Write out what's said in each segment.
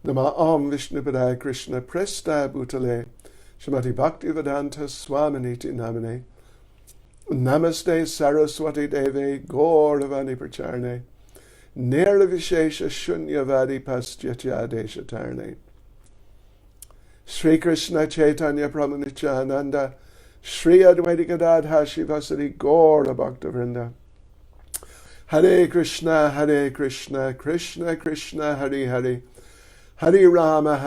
Nama Om Vishnupadaya Krishna Prestaya Bhutale Srimati Bhaktivedanta Swaminiti Namane Namaste Saraswati Deve Gauravani Pracharne Nirvishesha Shunyavadi Paschatya Deshatarne Sri Krishna Chaitanya Prabhu Nityananda Sri Advaita Gadadhar Shivasari Gaura Bhakta Vrinda Hare Krishna, Krishna Krishna, Hare Hare, Hare Rama,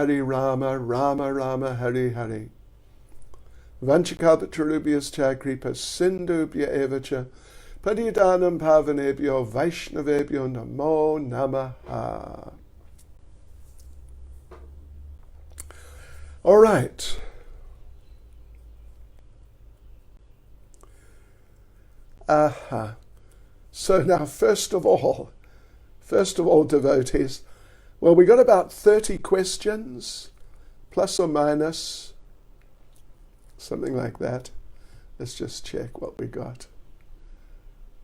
Rama Rama, Hare Hare. Vanchakalpatarubhyas cha kripa sindubhya evacha, Patitanam pavanebhyo Vaishnavebhyo namo namaha. All right. So now, first of all, devotees, well, we got about 30 questions, plus or minus, something like that. Let's just check what we got.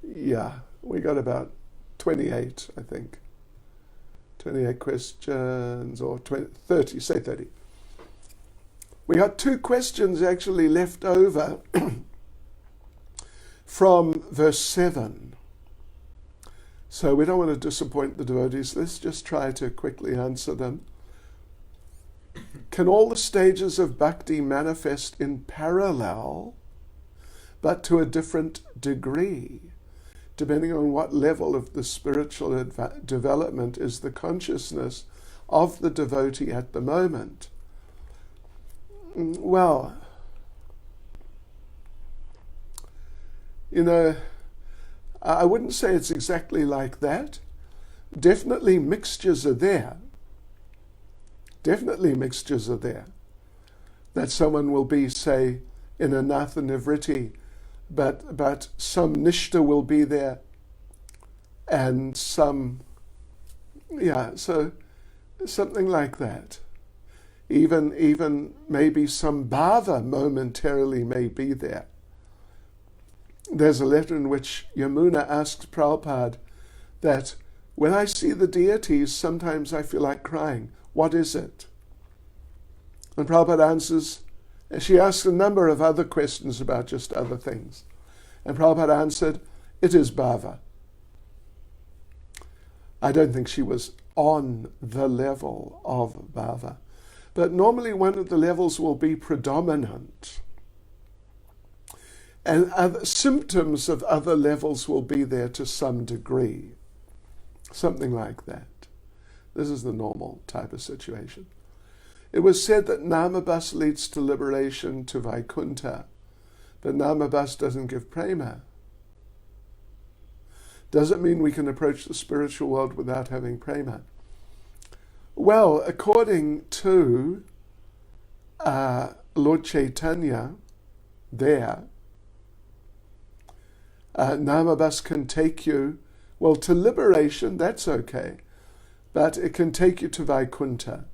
Yeah, we got about 28, I think. 28 questions, or 30, say 30. We got 2 questions actually left over from verse 7. So we don't want to disappoint the devotees. Let's just try to quickly answer them. Can all the stages of bhakti manifest in parallel, but to a different degree, depending on what level of the spiritual development is the consciousness of the devotee at the moment? Well, I wouldn't say it's exactly like that. Definitely mixtures are there. That someone will be, say, in anatha nivritti, but some nishta will be there, and some, so something like that. Even maybe some bhava momentarily may be there. There's a letter in which Yamuna asks Prabhupada that when I see the deities, sometimes I feel like crying. What is it? And Prabhupada answers, and she asks a number of other questions about just other things. And Prabhupada answered, it is bhava. I don't think she was on the level of bhava. But normally one of the levels will be predominant. And other symptoms of other levels will be there to some degree. Something like that. This is the normal type of situation. It was said that Namabhas leads to liberation to Vaikuntha, but Namabhas doesn't give prema. Does it mean we can approach the spiritual world without having prema? Well, according to Lord Chaitanya, Namabhas can take you, well, to liberation, that's okay, but it can take you to Vaikuntha.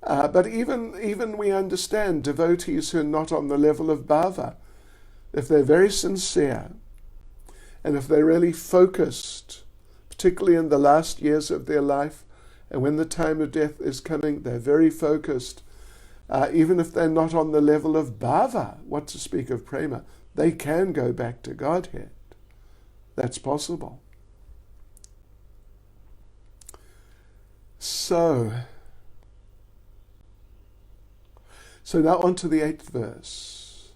But even we understand devotees who are not on the level of bhava, if they're very sincere, and if they're really focused, particularly in the last years of their life, and when the time of death is coming, they're very focused. Even if they're not on the level of bhava, what to speak of prema, they can go back to Godhead. That's possible. So now on to the 8th verse.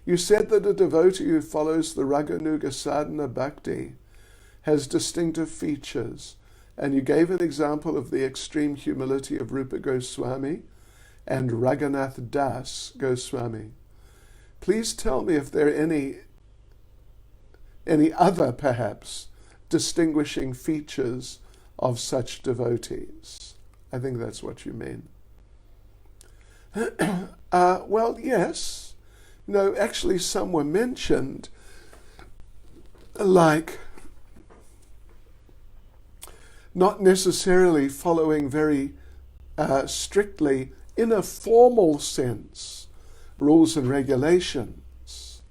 You said that a devotee who follows the Raganuga sadhana bhakti has distinctive features, and you gave an example of the extreme humility of Rupa Goswami and Raghunath Das Goswami. Please tell me if there are any other, perhaps, distinguishing features of such devotees. I think that's what you mean. Well, yes. No, actually some were mentioned, like not necessarily following very strictly, in a formal sense, rules and regulations.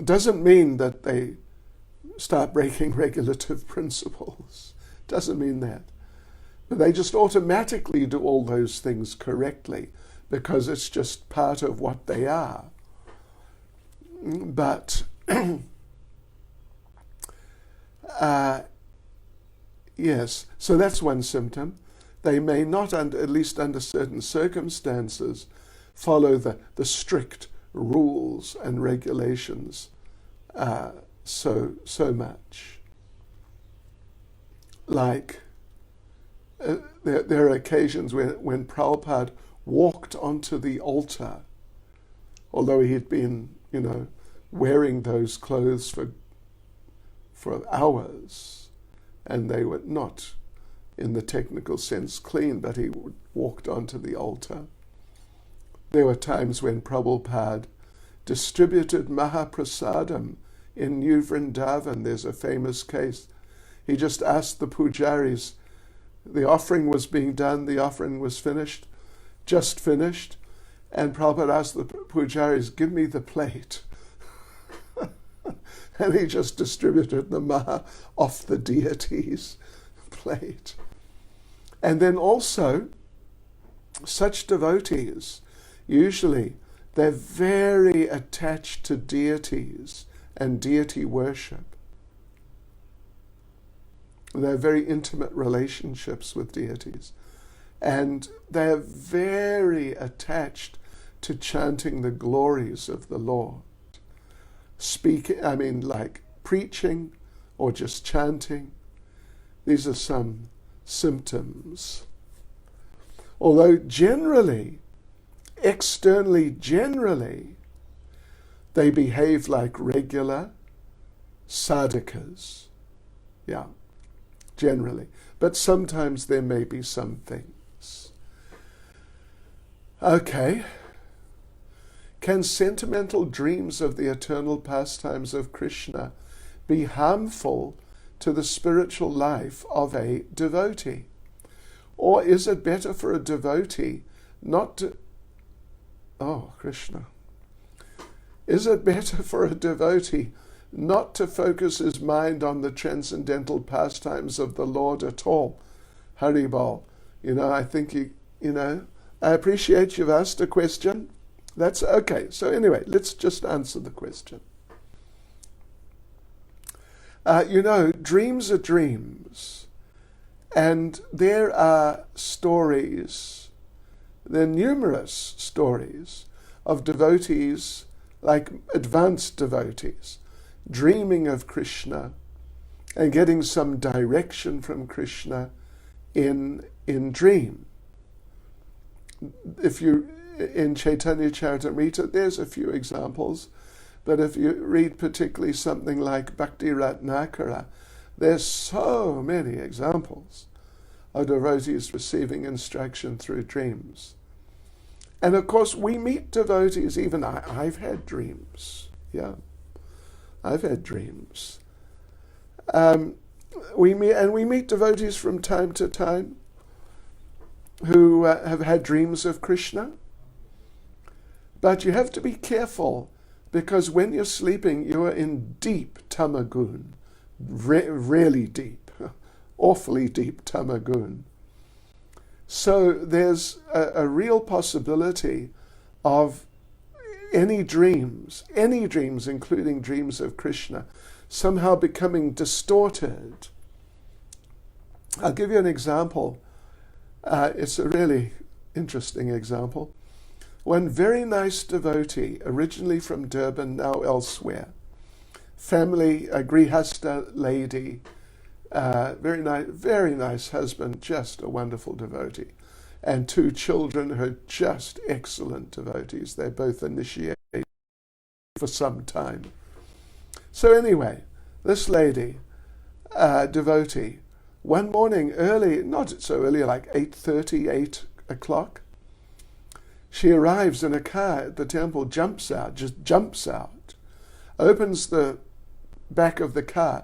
Doesn't mean that they start breaking regulative principles. Doesn't mean that. But they just automatically do all those things correctly because it's just part of what they are. But yes, so that's one symptom. They may not, at least under certain circumstances, follow the strict rules and regulations so much. Like, there are occasions when Prabhupada walked onto the altar, although he had been, wearing those clothes for hours, and they were not, in the technical sense, clean, but he walked onto the altar. There were times when Prabhupada distributed Mahaprasadam in New Vrindavan. There's a famous case. He just asked the pujaris, the offering was being done, the offering was finished, just finished, and Prabhupada asked the pujaris, give me the plate. And he just distributed the Maha off the deity's plate. And then also, such devotees, usually they're very attached to deities and deity worship. They have very intimate relationships with deities. And they're very attached to chanting the glories of the Lord. Like preaching or just chanting. These are some symptoms. Although externally, they behave like regular sadhakas. Yeah, generally. But sometimes there may be some things. Okay. Can sentimental dreams of the eternal pastimes of Krishna be harmful to the spiritual life of a devotee? Or is it better for a devotee not to... Oh, Krishna. Is it better for a devotee not to focus his mind on the transcendental pastimes of the Lord at all? Haribol. I think I appreciate you've asked a question. That's okay. So anyway, let's just answer the question. Dreams are dreams. And there are stories, there are numerous stories of devotees, like advanced devotees, dreaming of Krishna and getting some direction from Krishna in dream. In Chaitanya Charitamrita, there's a few examples, but if you read particularly something like Bhakti Ratnakara, there's so many examples of devotees receiving instruction through dreams. And of course, we meet devotees, even I've had dreams. Yeah, I've had dreams. We meet devotees from time to time who have had dreams of Krishna. But you have to be careful, because when you're sleeping, you are in deep Tamagoon, really deep, awfully deep Tamagoon. So there's a real possibility of any dreams, including dreams of Krishna, somehow becoming distorted. I'll give you an example. It's a really interesting example. One very nice devotee, originally from Durban, now elsewhere, family, a Grihasta lady, very nice husband, just a wonderful devotee, and 2 children who are just excellent devotees. They're both initiated for some time. So anyway, this lady, devotee, one morning early, not so early, like 8:30, 8 o'clock, she arrives in a car at the temple, jumps out, opens the back of the car,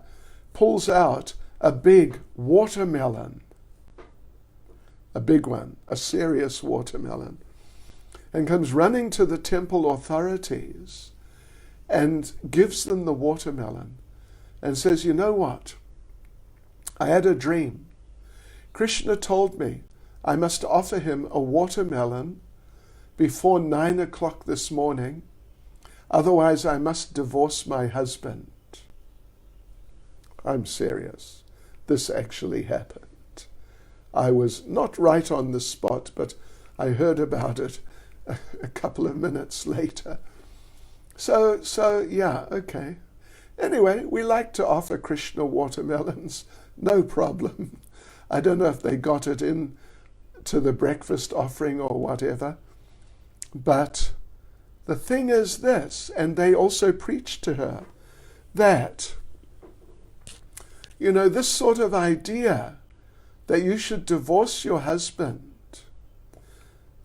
pulls out a big watermelon, a big one, a serious watermelon, and comes running to the temple authorities and gives them the watermelon and says, you know what? I had a dream. Krishna told me I must offer him a watermelon before 9 o'clock this morning, otherwise I must divorce my husband. I'm serious. This actually happened. I was not right on the spot, but I heard about it a couple of minutes later. So yeah, okay. Anyway, we like to offer Krishna watermelons, no problem. I don't know if they got it in to the breakfast offering or whatever, but the thing is this, and they also preached to her, that, this sort of idea that you should divorce your husband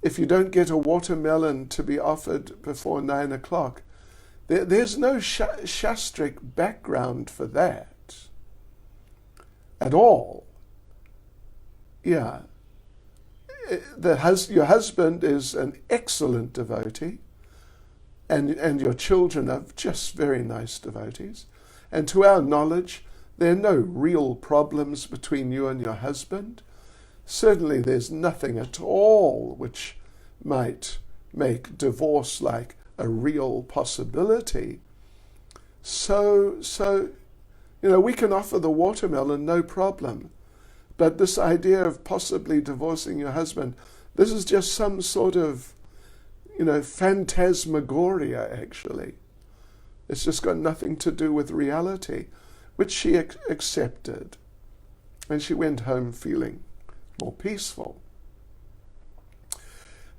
if you don't get a watermelon to be offered before 9 o'clock, there's no shastric background for that at all. Yeah. Your husband is an excellent devotee, and your children are just very nice devotees. And to our knowledge, there are no real problems between you and your husband. Certainly there's nothing at all which might make divorce like a real possibility. So we can offer the watermelon, no problem. But this idea of possibly divorcing your husband, this is just some sort of, phantasmagoria, actually. It's just got nothing to do with reality, which she accepted. And she went home feeling more peaceful.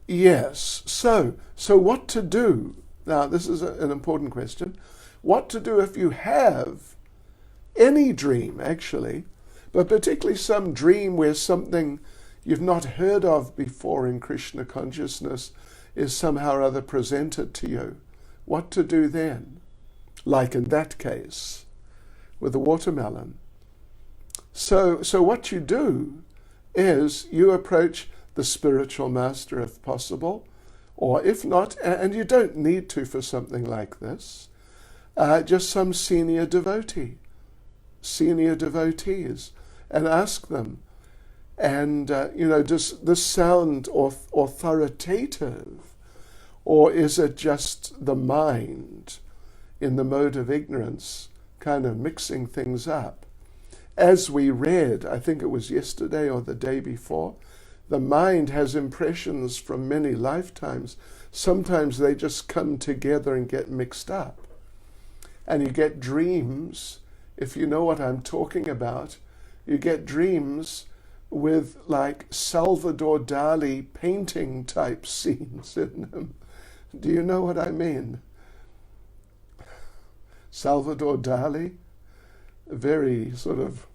Yes, so what to do? Now, this is an important question. What to do if you have any dream, actually, but particularly some dream where something you've not heard of before in Krishna consciousness is somehow or other presented to you. What to do then? Like in that case, with the watermelon. So what you do is you approach the spiritual master if possible, or if not, and you don't need to for something like this, just some senior devotees, and ask them, and does this sound authoritative, or is it just the mind in the mode of ignorance kind of mixing things up? As we read, I think it was yesterday or the day before, the mind has impressions from many lifetimes. Sometimes they just come together and get mixed up. And you get dreams, if you know what I'm talking about, you get dreams with like Salvador Dali painting type scenes in them. Do you know what I mean? Salvador Dali, a very sort of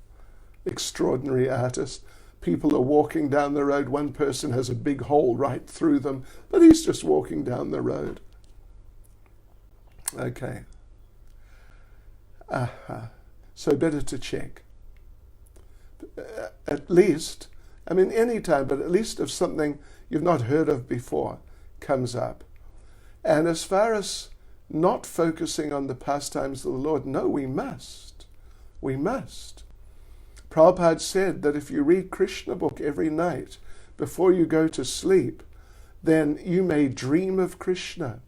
extraordinary artist. People are walking down the road. One person has a big hole right through them, but he's just walking down the road. Okay. So better to check. At least, any time, but at least if something you've not heard of before comes up. And as far as not focusing on the pastimes of the Lord, no, we must. We must. Prabhupada said that if you read Krishna book every night before you go to sleep, then you may dream of Krishna.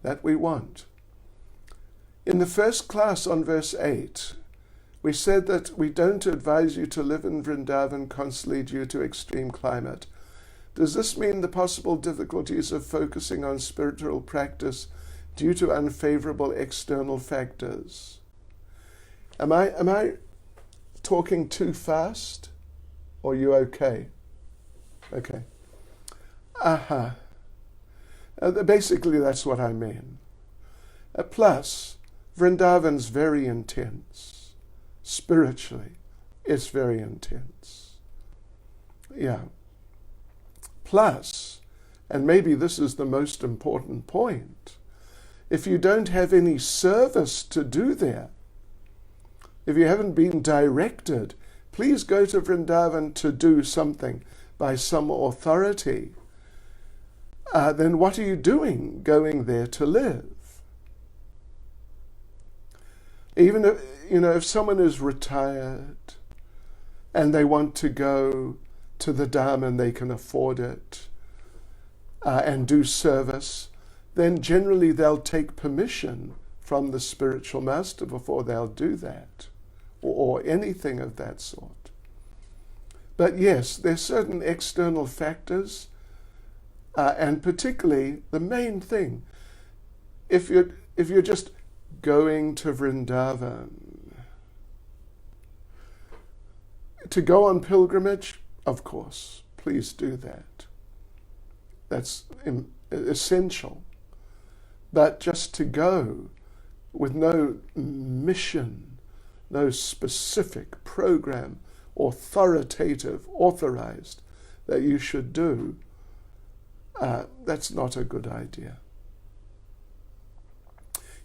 That we want. In the first class on verse 8, we said that we don't advise you to live in Vrindavan constantly due to extreme climate. Does this mean the possible difficulties of focusing on spiritual practice due to unfavorable external factors? Am I talking too fast? Or are you okay? Okay. Basically, that's what I mean. Plus, Vrindavan's very intense. Spiritually, it's very intense. Yeah. Plus, and maybe this is the most important point, if you don't have any service to do there, if you haven't been directed, please go to Vrindavan to do something by some authority, then what are you doing going there to live? Even if, if someone is retired and they want to go to the Dham and they can afford it and do service, then generally they'll take permission from the spiritual master before they'll do that, or anything of that sort. But yes, there's certain external factors, and particularly the main thing, if you're just going to Vrindavan, to go on pilgrimage, of course, please do that. That's essential. But just to go with no mission, no specific program, authoritative, authorized, that you should do, that's not a good idea.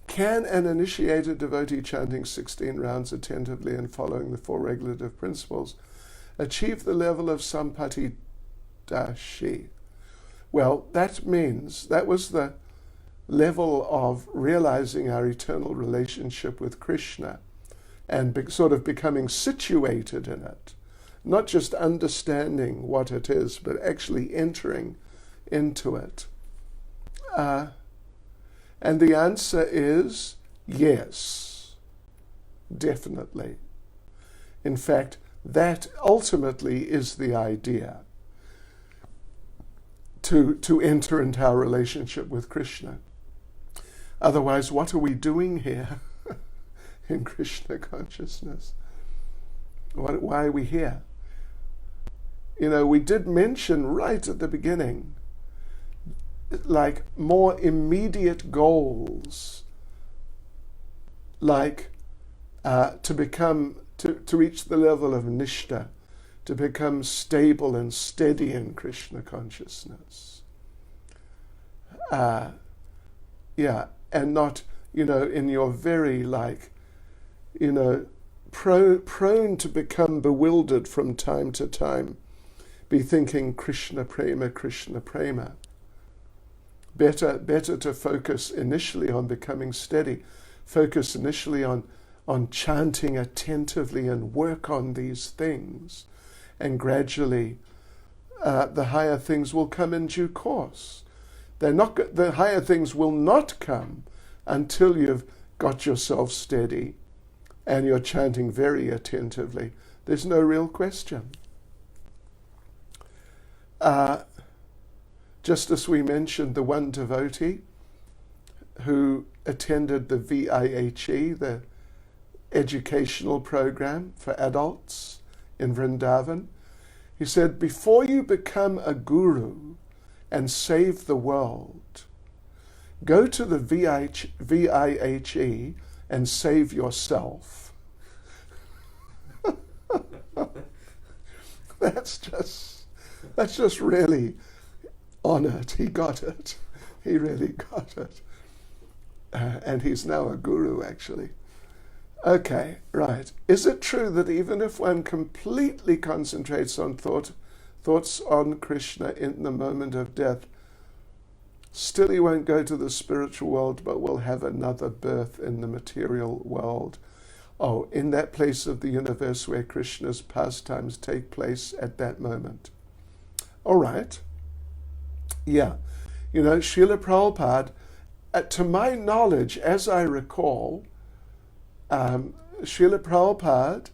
Can an initiated devotee chanting 16 rounds attentively and following the 4 regulative principles achieve the level of Sampatidashi? Well, that means that was the level of realizing our eternal relationship with Krishna and sort of becoming situated in it. Not just understanding what it is, but actually entering into it. And the answer is yes, definitely. In fact, that ultimately is the idea, to enter into our relationship with Krishna. Otherwise, what are we doing here in Krishna consciousness? Why are we here? We did mention right at the beginning, like more immediate goals, like to reach the level of nishta, to become stable and steady in Krishna consciousness. And not, in your very prone to become bewildered from time to time, be thinking Krishna prema, Krishna prema. Better to focus initially on becoming steady, focus initially on chanting attentively and work on these things, and gradually the higher things will come in due course. The higher things will not come until you've got yourself steady and you're chanting very attentively. There's no real question. Just as we mentioned, the one devotee who attended the VIHE, the educational program for adults in Vrindavan, he said, before you become a guru and save the world, go to the VIHE and save yourself. That's just really on it. He got it. He really got it. And he's now a guru, actually. Okay, right. Is it true that even if one completely concentrates on thoughts on Krishna in the moment of death, still he won't go to the spiritual world, but will have another birth in the material world? Oh, in that place of the universe where Krishna's pastimes take place at that moment. All right. Yeah. Srila Prabhupada, to my knowledge, as I recall, Srila Prabhupada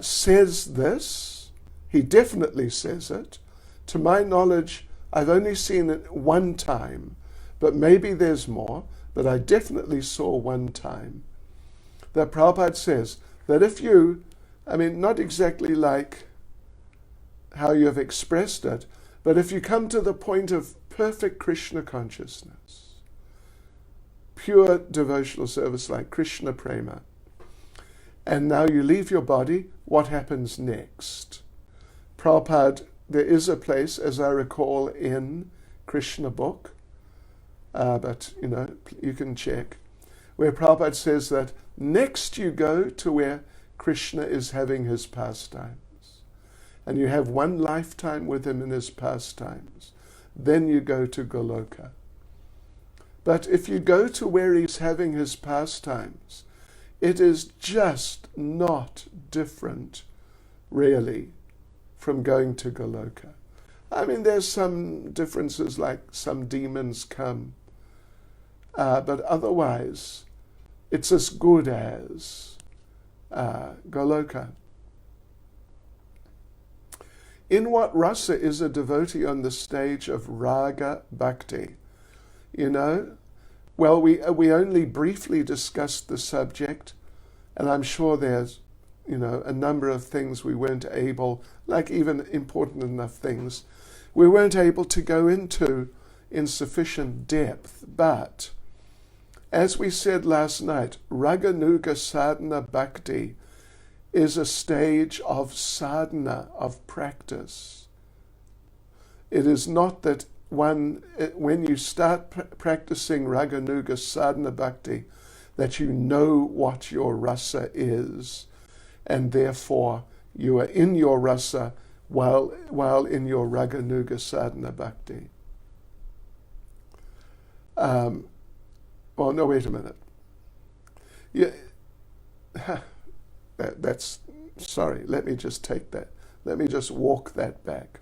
says this. He definitely says it. To my knowledge, I've only seen it one time, but maybe there's more, but I definitely saw one time, that Prabhupada says that if you, not exactly like how you have expressed it, but if you come to the point of perfect Krishna consciousness, pure devotional service like Krishna prema, and now you leave your body, what happens next? Prabhupada, there is a place, as I recall, in Krishna book, but you can check, where Prabhupada says that next you go to where Krishna is having his pastimes, and you have one lifetime with him in his pastimes. Then you go to Goloka. But if you go to where he's having his pastimes, it is just not different, really, from going to Goloka. I mean, there's some differences, like some demons come, but otherwise, it's as good as Goloka. In what rasa is a devotee on the stage of raga bhakti? You know, well, we only briefly discussed the subject, and I'm sure there's, a number of things we weren't able, like even important enough things, we weren't able to go into in sufficient depth. But, as we said last night, Raganuga Sadhana Bhakti is a stage of sadhana, of practice. It is not that when you start practicing Raganuga Sadhana Bhakti, that you know what your rasa is, and therefore you are in your rasa while in your Raganuga Sadhana Bhakti. Well, no, wait a minute. Yeah, that's sorry. Let me just take that. Let me just walk that back.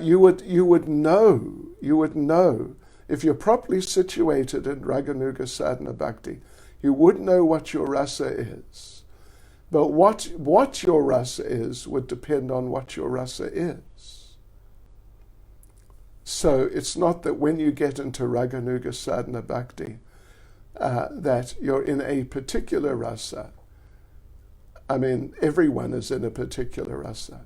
You would know if you're properly situated in Raganuga Sadhana Bhakti. You would know what your rasa is, but what your rasa is would depend on what your rasa is. So it's not that when you get into Raganuga Sadhana Bhakti that you're in a particular rasa. I mean, everyone is in a particular rasa.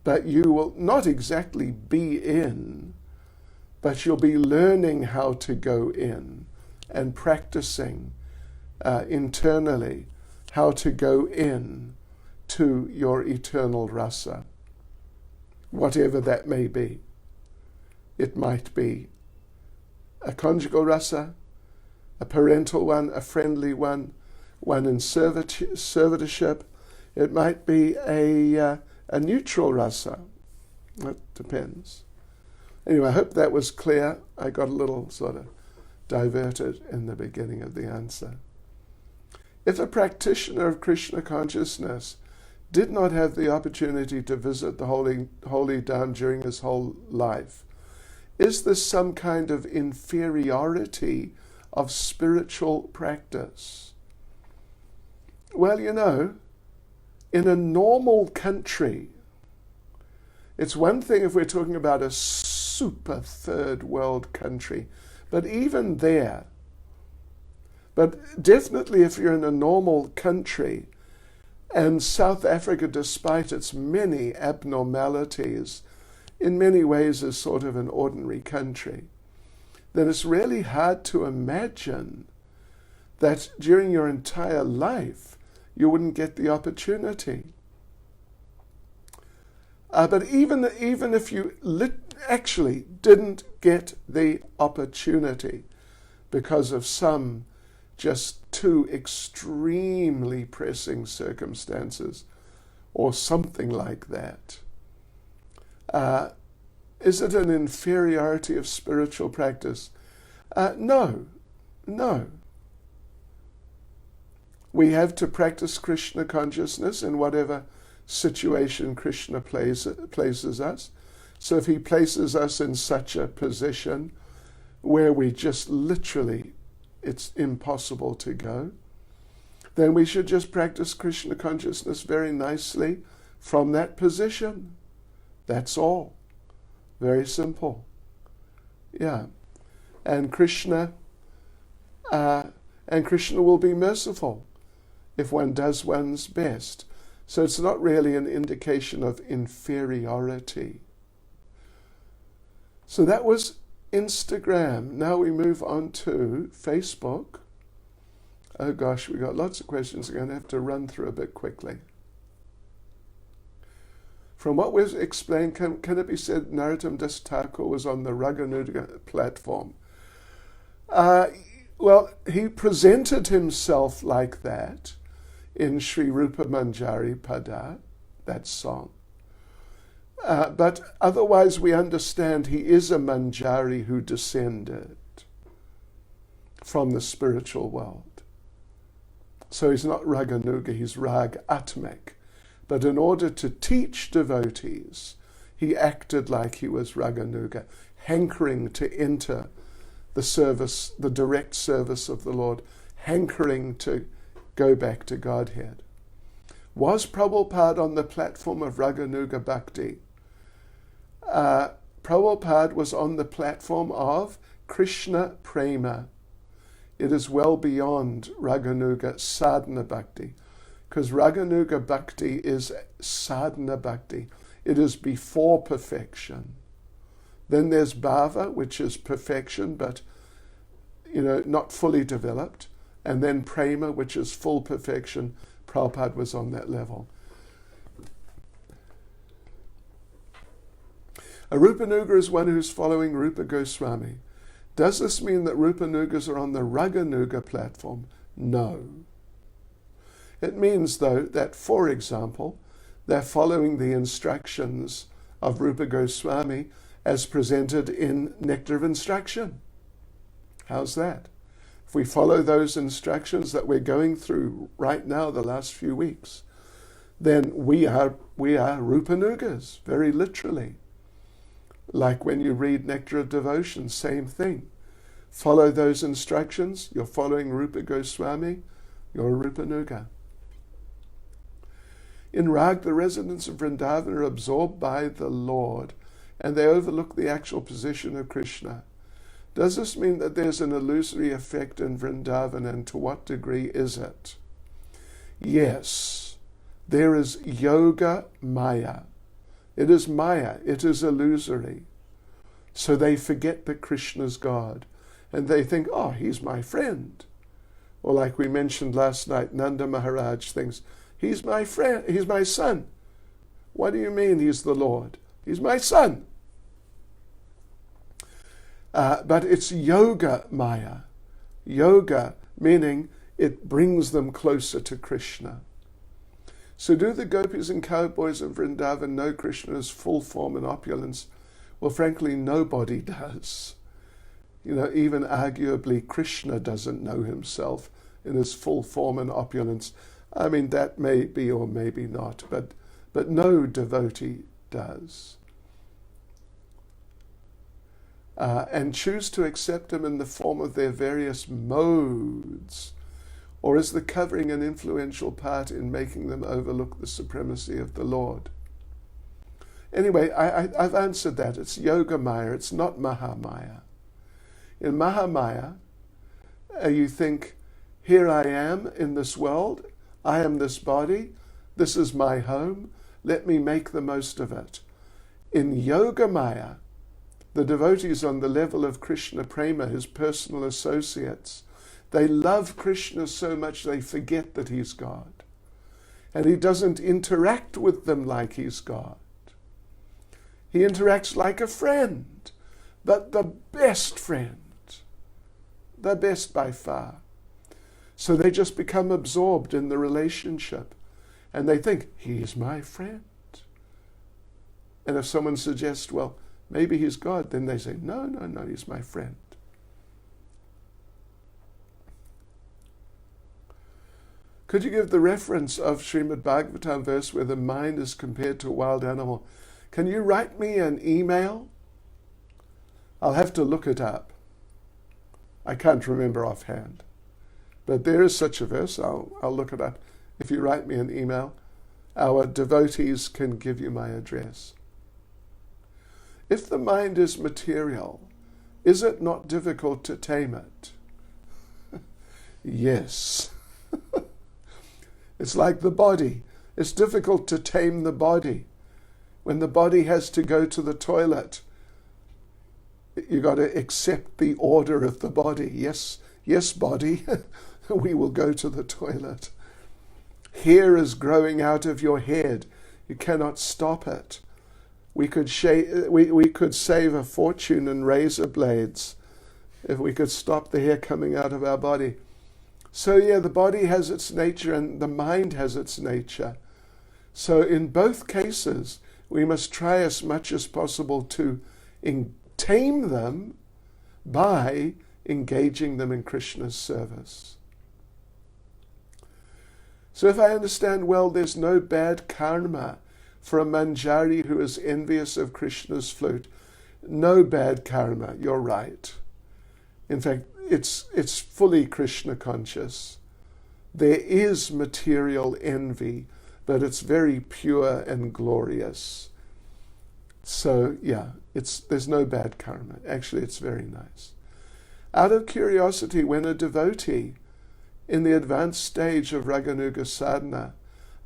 But you will not exactly be in, but you'll be learning how to go in and practicing internally how to go in to your eternal rasa, whatever that may be. It might be a conjugal rasa, a parental one, a friendly one in servitorship. It might be a neutral rasa. That depends. Anyway, I hope that was clear. I got a little sort of diverted in the beginning of the answer. If a practitioner of Krishna consciousness did not have the opportunity to visit the holy Dham during his whole life, is this some kind of inferiority of spiritual practice? Well, in a normal country, it's one thing if we're talking about a super third world country, but even there, but definitely if you're in a normal country, and South Africa, despite its many abnormalities, in many ways is sort of an ordinary country, then it's really hard to imagine that during your entire life you wouldn't get the opportunity. But even if you actually didn't get the opportunity because of some just too extremely pressing circumstances or something like that, is it an inferiority of spiritual practice? No. We have to practice Krishna consciousness in whatever situation Krishna places us. So if he places us in such a position where we just literally, it's impossible to go, then we should just practice Krishna consciousness very nicely from that position. That's all. Very simple. Yeah. And Krishna will be merciful if one does one's best. So it's not really an indication of inferiority. So that was Instagram. Now we move on to Facebook. Oh gosh, we got lots of questions. We're going to have to run through a bit quickly. From what was explained, can it be said Narottam Das Thakur was on the Raganuga platform? Well, he presented himself like that in Sri Rupa Manjari Pada, that song. But otherwise we understand he is a Manjari who descended from the spiritual world. So he's not Raganuga, he's Rag Atmik. But in order to teach devotees, he acted like he was Raganuga, hankering to enter the service, the direct service of the Lord, hankering to go back to Godhead. Was Prabhupada on the platform of Raganuga Bhakti? Prabhupada was on the platform of Krishna Prema. It is well beyond Raganuga Sadhana Bhakti, because Raganuga Bhakti is Sadhana Bhakti. It is before perfection. Then there's Bhava, which is perfection, but not fully developed. And then Prema, which is full perfection. Prabhupada was on that level. A Rupanuga is one who's following Rupa Goswami. Does this mean that Rupanugas are on the Raganuga platform? No. It means, though, that, for example, they're following the instructions of Rupa Goswami as presented in Nectar of Instruction. How's that? If we follow those instructions that we're going through right now, the last few weeks, then we are Rupanugas, very literally. Like when you read Nectar of Devotion, same thing. Follow those instructions, you're following Rupa Goswami, you're a Rupanuga. In Rag, the residents of Vrindavan are absorbed by the Lord, and they overlook the actual position of Krishna. Does this mean that there's an illusory effect in Vrindavan, and to what degree is it? Yes, there is yoga maya. It is maya, it is illusory. So they forget that Krishna's God, and they think, oh, he's my friend. Or like we mentioned last night, Nanda Maharaj thinks, he's my friend, he's my son. What do you mean he's the Lord? He's my son. But it's yoga maya. Yoga meaning it brings them closer to Krishna. So do the gopis and cowboys of Vrindavan know Krishna's full form and opulence? Well, frankly, nobody does. Even arguably Krishna doesn't know himself in his full form and opulence. I mean, that may be or maybe not, but no devotee does. And choose to accept him in the form of their various modes, or is the covering an influential part in making them overlook the supremacy of the Lord? Anyway, I've answered that. It's Yoga Maya, it's not Mahamaya. In Mahamaya, you think, here I am in this world, I am this body, this is my home, let me make the most of it. In Yoga Maya, the devotees on the level of Krishna Prema, his personal associates, they love Krishna so much they forget that he's God. And he doesn't interact with them like he's God. He interacts like a friend, but the best friend, the best by far. So they just become absorbed in the relationship, and they think, he is my friend. And if someone suggests, well, maybe he's God, then they say, no, he's my friend. Could you give the reference of Srimad Bhagavatam verse where the mind is compared to a wild animal? Can you write me an email? I'll have to look it up. I can't remember offhand. But there is such a verse. I'll look it up. If you write me an email, our devotees can give you my address. If the mind is material, is it not difficult to tame it? Yes. It's like the body. It's difficult to tame the body. When the body has to go to the toilet, you got to accept the order of the body. Yes, body, we will go to the toilet. Hair is growing out of your head. You cannot stop it. We could save a fortune in razor blades if we could stop the hair coming out of our body. So the body has its nature and the mind has its nature. So in both cases, we must try as much as possible to tame them by engaging them in Krishna's service. So if I understand well, there's no bad karma for a manjari who is envious of Krishna's flute. No bad karma, you're right. In fact, it's fully Krishna conscious. There is material envy, but it's very pure and glorious. So yeah, there's no bad karma. Actually, it's very nice. Out of curiosity, when a devotee in the advanced stage of Raganuga sadhana,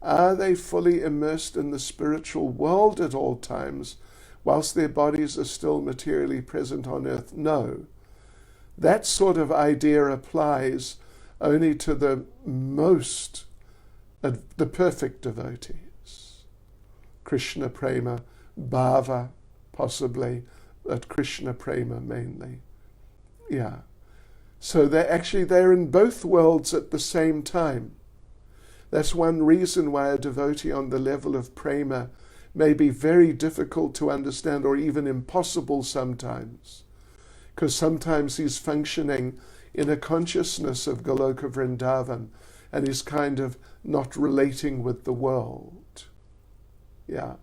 are they fully immersed in the spiritual world at all times, whilst their bodies are still materially present on earth? No. That sort of idea applies only to the perfect devotees. Krishna prema, bhava, possibly, but Krishna prema mainly. Yeah. So they're in both worlds at the same time. That's one reason why a devotee on the level of prema may be very difficult to understand or even impossible sometimes. Because sometimes he's functioning in a consciousness of Goloka Vrindavan and he's kind of not relating with the world. Yeah.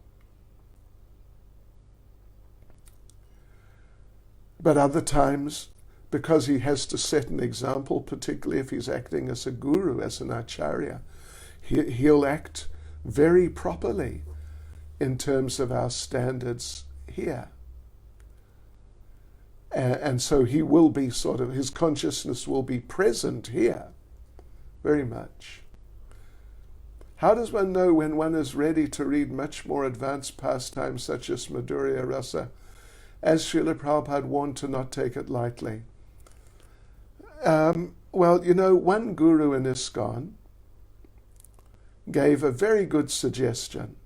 But other times, because he has to set an example, particularly if he's acting as a guru, as an acharya, he'll act very properly in terms of our standards here. And so he will be his consciousness will be present here, very much. How does one know when one is ready to read much more advanced pastimes such as Madhurya Rasa, as Srila Prabhupada warned to not take it lightly? Well, one guru in ISKCON gave a very good suggestion.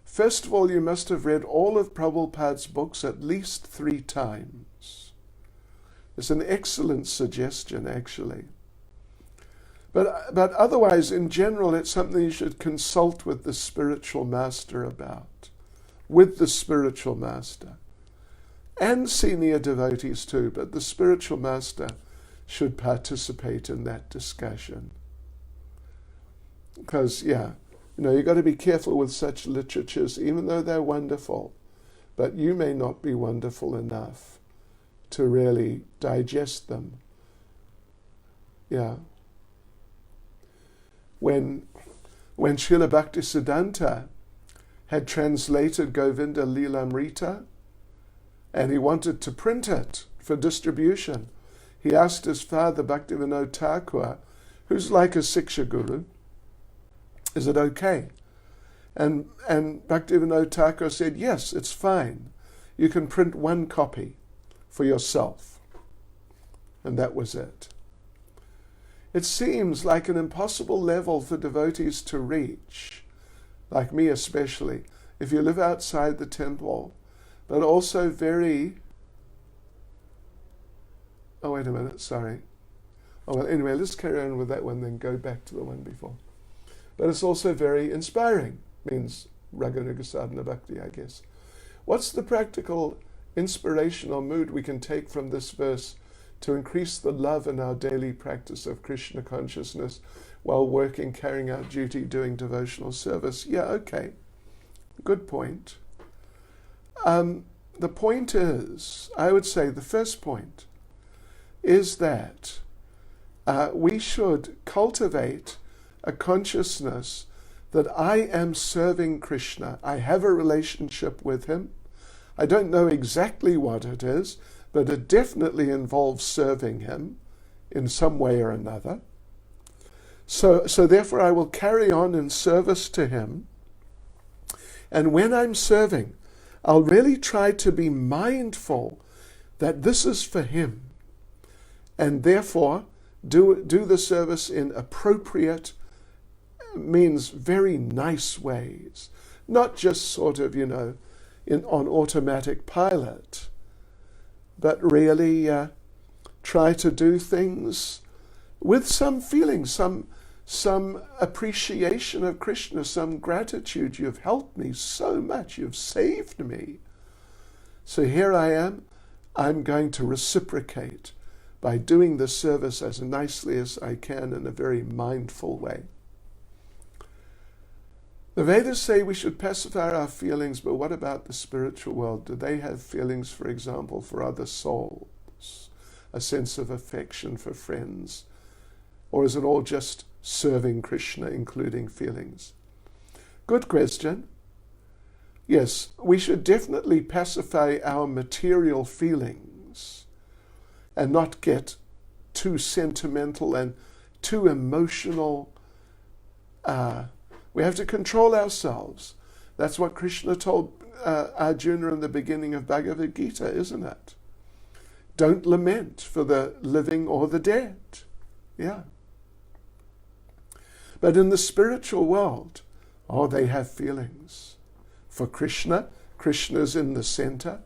First of all, you must have read all of Prabhupada's books at least 3 times. It's an excellent suggestion, actually. But otherwise, in general, it's something you should consult with the spiritual master about. With the spiritual master. And senior devotees too, but the spiritual master should participate in that discussion. Because, you've got to be careful with such literatures, even though they're wonderful. But you may not be wonderful enough to really digest them. Yeah. When Srila Bhaktisiddhanta had translated Govinda Lilamrita, and he wanted to print it for distribution, he asked his father, Bhaktivinoda Thakur, who's like a Siksha Guru, is it okay? And Bhaktivinoda Thakur said, yes, it's fine. You can print 1 copy for yourself. And that was it. It seems like an impossible level for devotees to reach, like me especially, if you live outside the temple, but also very... Oh, wait a minute, sorry. Oh, well, anyway, let's carry on with that one, then go back to the one before. But it's also very inspiring, means Raganuga Sadhana Bhakti, I guess. What's the practical inspirational mood we can take from this verse to increase the love in our daily practice of Krishna consciousness while working, carrying out duty, doing devotional service? Yeah, okay. Good point. The point is, I would say the first point is that we should cultivate a consciousness that I am serving Krishna. I have a relationship with him. I don't know exactly what it is, but it definitely involves serving him in some way or another. So therefore I will carry on in service to him. And when I'm serving, I'll really try to be mindful that this is for him. And therefore do the service in appropriate, means very nice ways. Not just sort of, on automatic pilot, but really try to do things with some feeling, some appreciation of Krishna, some gratitude. You've helped me so much. You've saved me. So here I am. I'm going to reciprocate by doing the service as nicely as I can in a very mindful way. The Vedas say we should pacify our feelings, but what about the spiritual world? Do they have feelings, for example, for other souls? A sense of affection for friends? Or is it all just serving Krishna, including feelings? Good question. Yes, we should definitely pacify our material feelings and not get too sentimental and too emotional. We have to control ourselves. That's what Krishna told Arjuna in the beginning of Bhagavad Gita, isn't it? Don't lament for the living or the dead. Yeah. But in the spiritual world, they have feelings. For Krishna, Krishna's in the center.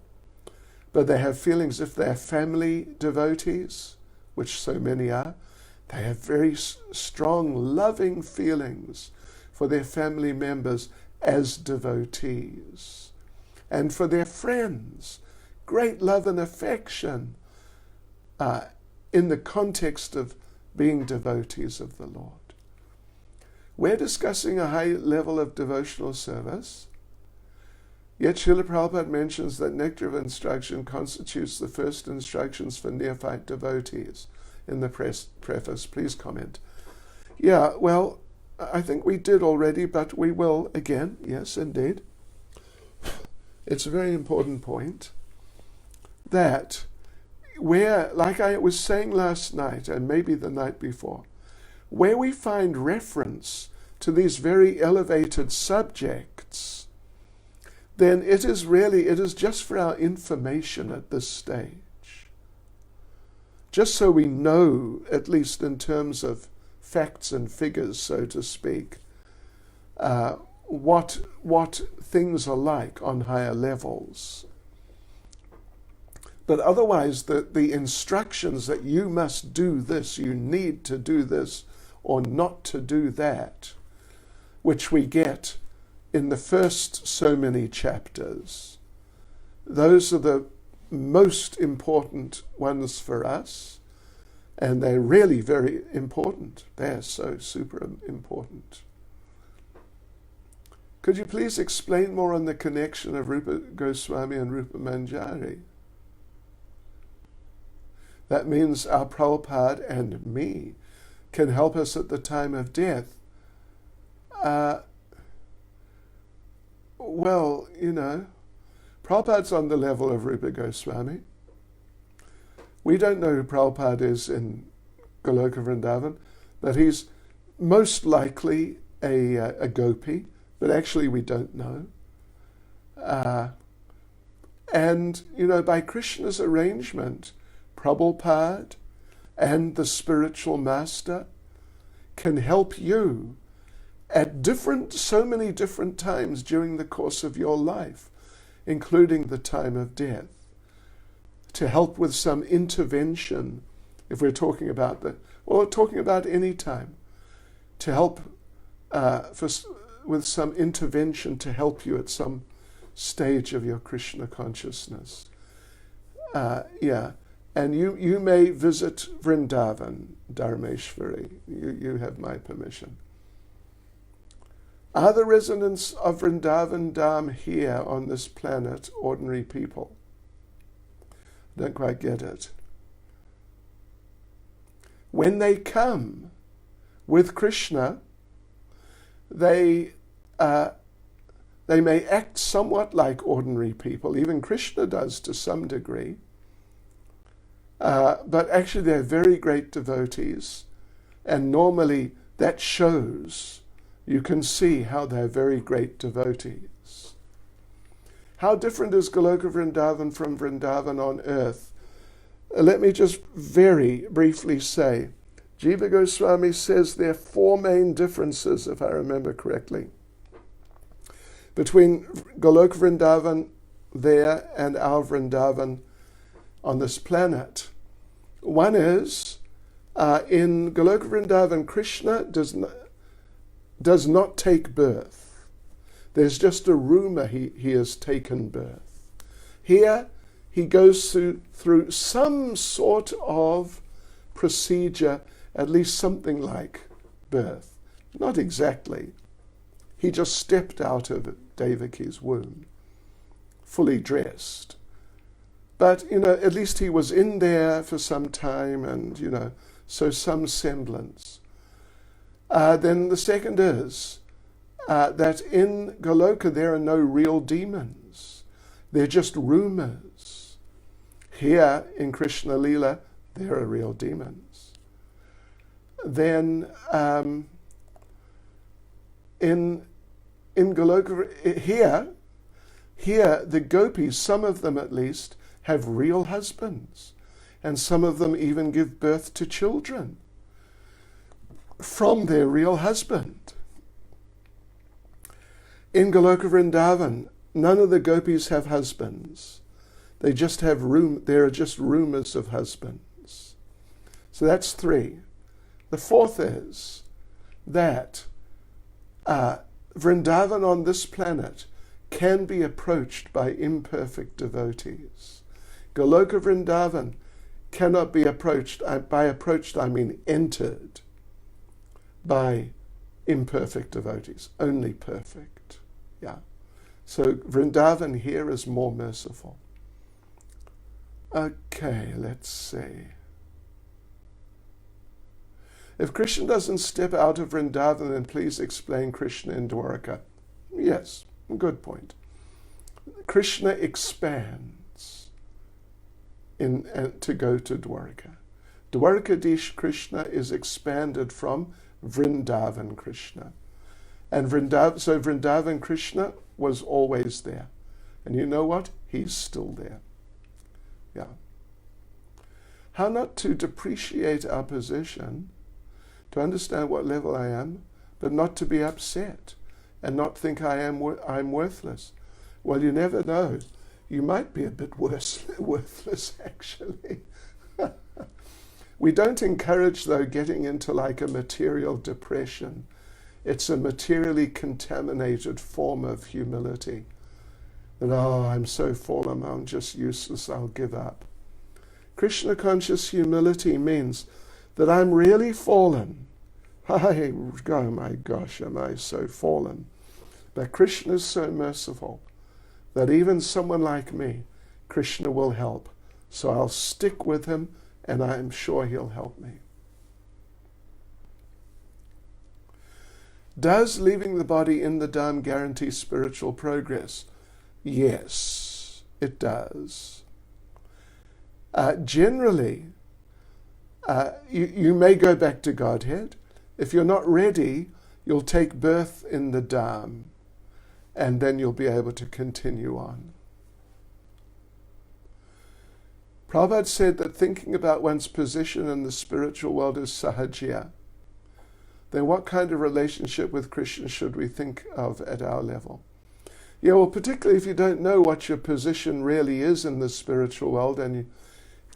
But they have feelings if they're family devotees, which so many are. They have very strong, loving feelings for their family members as devotees. And for their friends, great love and affection in the context of being devotees of the Lord. We're discussing a high level of devotional service, yet Srila Prabhupada mentions that Nectar of Instruction constitutes the first instructions for neophyte devotees in the preface. Please comment. Yeah, well, I think we did already, but we will again. Yes, indeed. It's a very important point that where, like I was saying last night and maybe the night before, where we find reference to these very elevated subjects, then it is just for our information at this stage. Just so we know, at least in terms of facts and figures, so to speak, what things are like on higher levels. But otherwise, the instructions that you must do this, you need to do this, or not to do that, which we get in the first so many chapters, those are the most important ones for us. And they're really very important. They're so super important. Could you please explain more on the connection of Rupa Goswami and Rupa Manjari? That means our Prabhupada and me can help us at the time of death. Well, Prabhupada's on the level of Rupa Goswami. We don't know who Prabhupada is in Goloka Vrindavan, but he's most likely a gopi, but actually we don't know. And, by Krishna's arrangement, Prabhupada and the spiritual master can help you at so many different times during the course of your life, including the time of death, to help with some intervention, if we're talking about talking about any time, to help with some intervention to help you at some stage of your Krishna consciousness. And you may visit Vrindavan, Dharmeshwari. You have my permission. Are the residents of Vrindavan Dham here on this planet ordinary people? Don't quite get it. When they come with Krishna, they may act somewhat like ordinary people. Even Krishna does to some degree. But actually they're very great devotees. And normally that shows. You can see how they're very great devotees. How different is Goloka Vrindavan from Vrindavan on earth? Let me just very briefly say, Jiva Goswami says there are 4 main differences, if I remember correctly, between Goloka Vrindavan there and our Vrindavan on this planet. One is, in Goloka Vrindavan, Krishna does not take birth. There's just a rumor he has taken birth. Here, he goes through some sort of procedure, at least something like birth. Not exactly. He just stepped out of Devaki's womb, fully dressed. But, at least he was in there for some time and, so some semblance. Then the second is that in Goloka there are no real demons. They're just rumors. Here in Krishna Leela, there are real demons. Then in Goloka, here the gopis, some of them at least, have real husbands, and some of them even give birth to children from their real husband. In Goloka Vrindavan, none of the gopis have husbands. They just have there are just rumors of husbands. So that's 3. The fourth is that Vrindavan on this planet can be approached by imperfect devotees. Goloka Vrindavan cannot be approached, by approached I mean entered, by imperfect devotees, only perfect. Yeah. So Vrindavan here is more merciful. Okay, let's see. If Krishna doesn't step out of Vrindavan, then please explain Krishna in Dwaraka. Yes, good point. Krishna expands to go to Dwaraka. Dwarkadish Krishna is expanded from Vrindavan Krishna. And Vrindavan Krishna was always there. And you know what? He's still there. Yeah. How not to depreciate our position, to understand what level I am, but not to be upset and not think I'm worthless. Well, you never know. You might be a bit worthless, actually. We don't encourage, though, getting into like a material depression. It's a materially contaminated form of humility. That, I'm so fallen, I'm just useless, I'll give up. Krishna conscious humility means that I'm really fallen. Oh my gosh, am I so fallen. But Krishna is so merciful that even someone like me, Krishna will help. So I'll stick with him, and I'm sure he'll help me. Does leaving the body in the Dham guarantee spiritual progress? Yes, it does. Generally, you may go back to Godhead. If you're not ready, you'll take birth in the Dham, and then you'll be able to continue on. Prabhupada said that thinking about one's position in the spiritual world is sahajya. Then what kind of relationship with Krishna should we think of at our level? Yeah, well, particularly if you don't know what your position really is in the spiritual world and you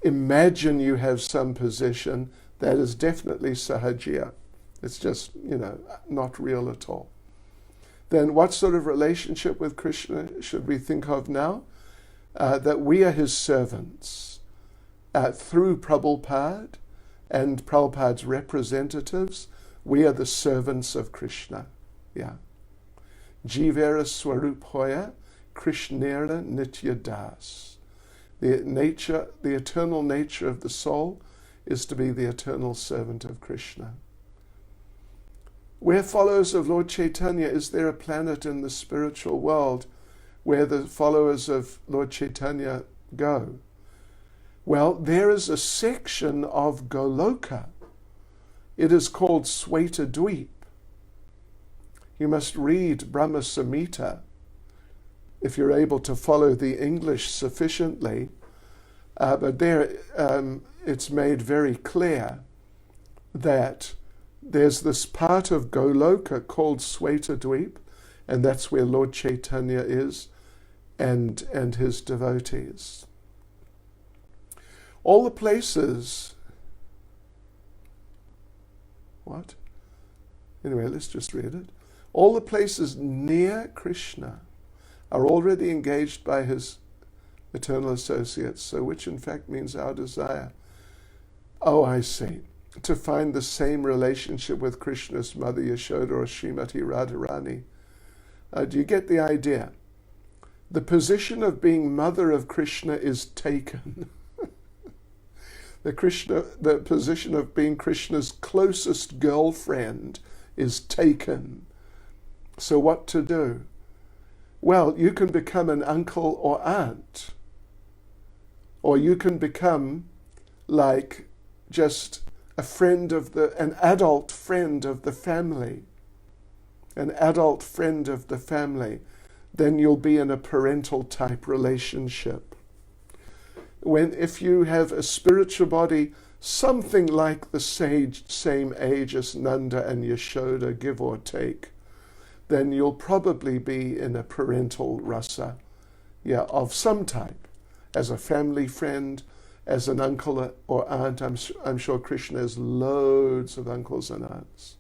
imagine you have some position, that is definitely sahajya. It's just, not real at all. Then what sort of relationship with Krishna should we think of now? That we are his servants. Through Prabhupada and Prabhupada's representatives, we are the servants of Krishna. Yeah. Jivera Swarup Hoya, Krishnera Nitya Das. The eternal nature of the soul is to be the eternal servant of Krishna. We're followers of Lord Chaitanya. Is there a planet in the spiritual world where the followers of Lord Chaitanya go? Well, there is a section of Goloka. It is called Svetadweep. You must read Brahma Samhita if you're able to follow the English sufficiently. But there it's made very clear that there's this part of Goloka called Svetadweep, and that's where Lord Chaitanya is and his devotees. All the places... What? Anyway, let's just read it. All the places near Krishna are already engaged by his eternal associates, so which in fact means our desire. Oh, I see. To find the same relationship with Krishna's mother Yashoda or Srimati Radharani. Do you get the idea? The position of being mother of Krishna is taken. The position of being Krishna's closest girlfriend is taken. So what to do? Well, you can become an uncle or aunt. Or you can become like just an adult friend of the family. An adult friend of the family. Then you'll be in a parental type relationship. If you have a spiritual body something like the same age as Nanda and Yashoda, give or take, then you'll probably be in a parental rasa, of some type, as a family friend, as an uncle or aunt. I'm sure Krishna has loads of uncles and aunts.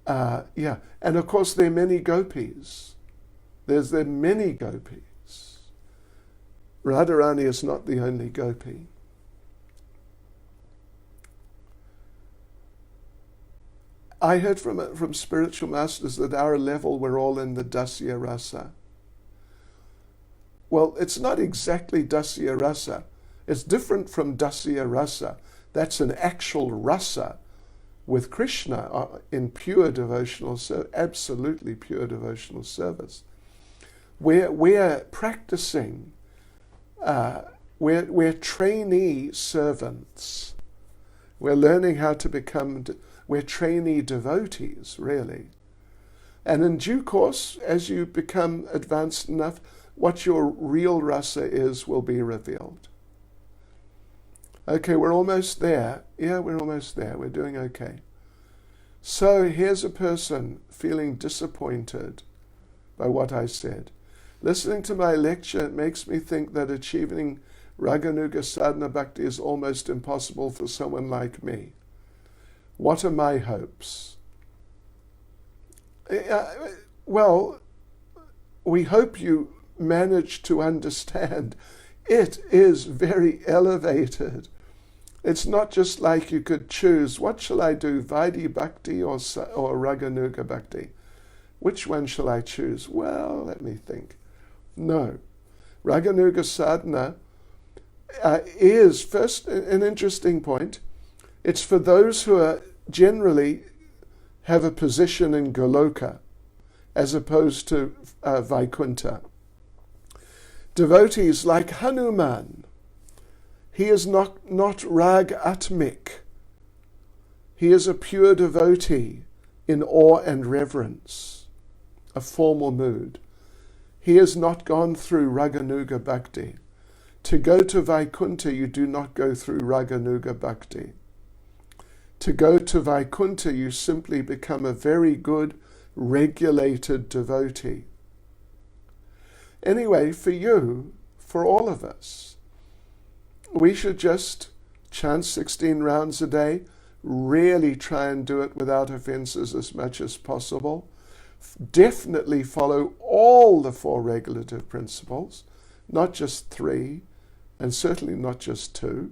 And of course there are many gopis. There are many gopis. Radharani is not the only gopi. I heard from spiritual masters that our level we're all in the dasya rasa. Well, it's not exactly dasya rasa. It's different from dasya rasa. That's an actual rasa with Krishna in pure devotional service, absolutely pure devotional service. We're practicing. We're trainee servants. We're learning how to become. We're trainee devotees, really. And in due course, as you become advanced enough, what your real rasa is will be revealed. Okay, we're almost there. Yeah, we're almost there. We're doing okay. So here's a person feeling disappointed by what I said. Listening to my lecture, it makes me think that achieving Raganuga sadhana bhakti is almost impossible for someone like me. What are my hopes? Well, we hope you manage to understand it is very elevated. It's not just like you could choose, what shall I do, Vaidhi Bhakti or Raganuga Bhakti? Which one shall I choose? Well, let me think. No. Raganuga sadhana is, first, an interesting point. It's for those who are generally have a position in Goloka as opposed to Vaikuntha. Devotees like Hanuman, he is not rag atmik. He is a pure devotee in awe and reverence, a formal mood. He has not gone through Raganuga Bhakti. To go to Vaikuntha, you do not go through Raganuga Bhakti. To go to Vaikuntha, you simply become a very good, regulated devotee. Anyway, for you, for all of us, we should just chant 16 rounds a day, really try and do it without offenses as much as possible. Definitely follow all the 4 regulative principles, not just 3, and certainly not just 2.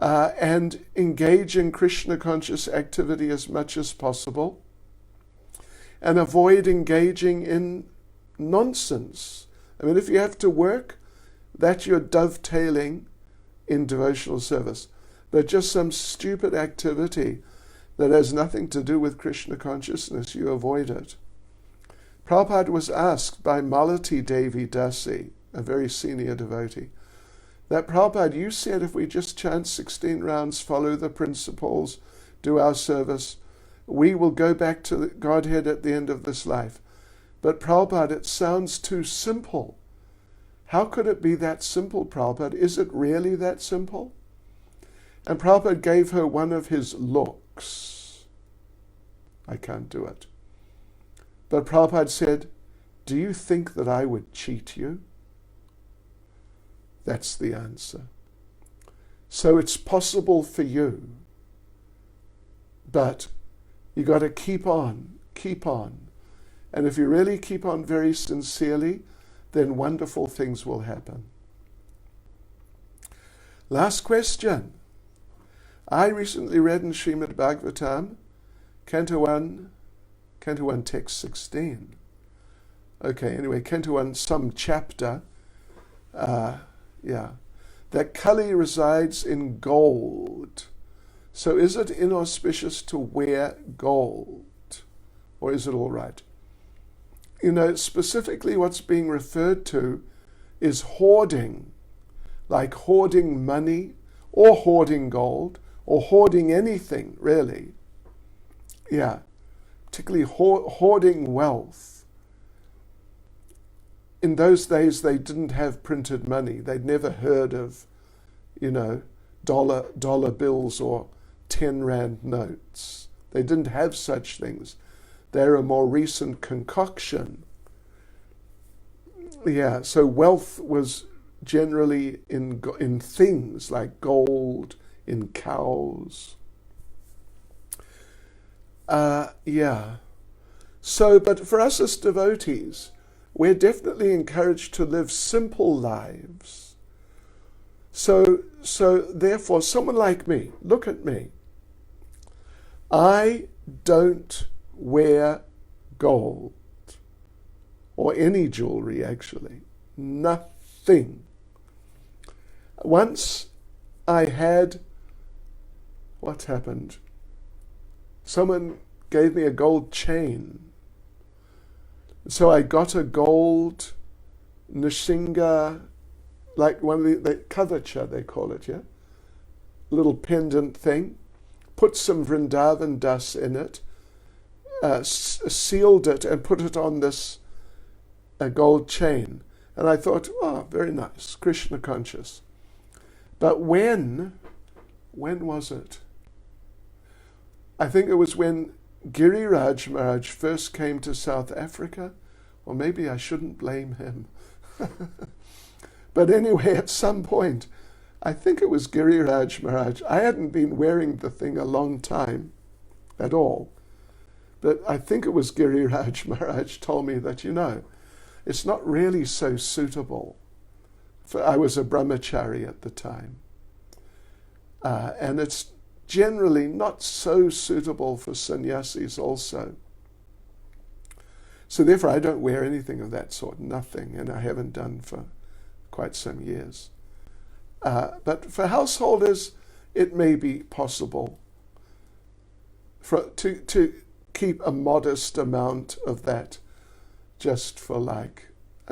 And engage in Krishna conscious activity as much as possible, and avoid engaging in nonsense. I mean, if you have to work, that you're dovetailing in devotional service. But just some stupid activity that has nothing to do with Krishna consciousness, you avoid it. Prabhupada was asked by Malati Devi Dasi, a very senior devotee, that Prabhupada, you said if we just chant 16 rounds, follow the principles, do our service, we will go back to the Godhead at the end of this life. But Prabhupada, it sounds too simple. How could it be that simple, Prabhupada? Is it really that simple? And Prabhupada gave her one of his looks. I can't do it. But Prabhupada said, do you think that I would cheat you? That's the answer. So it's possible for you, but you got to keep on. And if you really keep on very sincerely, then wonderful things will happen. Last question. I recently read in Srimad Bhagavatam, Canto Canto 1, text 16. Okay, anyway, Canto 1, some chapter. That Kali resides in gold. So is it inauspicious to wear gold? Or is it all right? Specifically what's being referred to is hoarding, like hoarding money or hoarding gold or hoarding anything, really. Yeah, particularly hoarding wealth. In those days, they didn't have printed money. They'd never heard of, dollar bills or 10 Rand notes. They didn't have such things. They're a more recent concoction. Yeah, so wealth was generally in things like gold, in cows. So, but for us as devotees, we're definitely encouraged to live simple lives. So therefore, someone like me, look at me. I don't wear gold or any jewelry, actually. Nothing. Once I had, what happened? Someone gave me a gold chain. So I got a gold Nishinga, like one of the kavacha, they call it, yeah? Little pendant thing. Put some Vrindavan dust in it, sealed it and put it on this gold chain. And I thought, oh, very nice, Krishna conscious. But when was it? I think it was when Giriraj Maharaj first came to South Africa, or maybe I shouldn't blame him. But anyway, at some point, I think it was Giriraj Maharaj. I hadn't been wearing the thing a long time at all. But I think it was Giriraj Maharaj told me that, it's not really so suitable. I was a brahmachari at the time. And it's generally not so suitable for sannyasis also. So therefore I don't wear anything of that sort, nothing, and I haven't done for quite some years. But for householders, it may be possible to keep a modest amount of that just for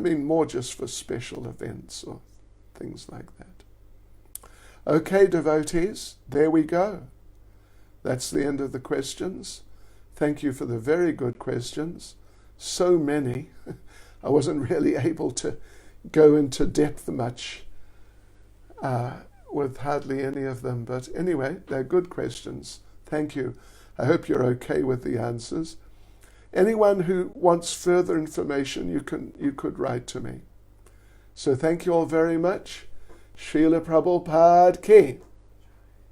more just for special events or things like that. Okay, devotees, there we go. That's the end of the questions. Thank you for the very good questions. So many. I wasn't really able to go into depth much with hardly any of them. But anyway, they're good questions. Thank you. I hope you're okay with the answers. Anyone who wants further information, you could write to me. So thank you all very much. Srila Prabhupada ki.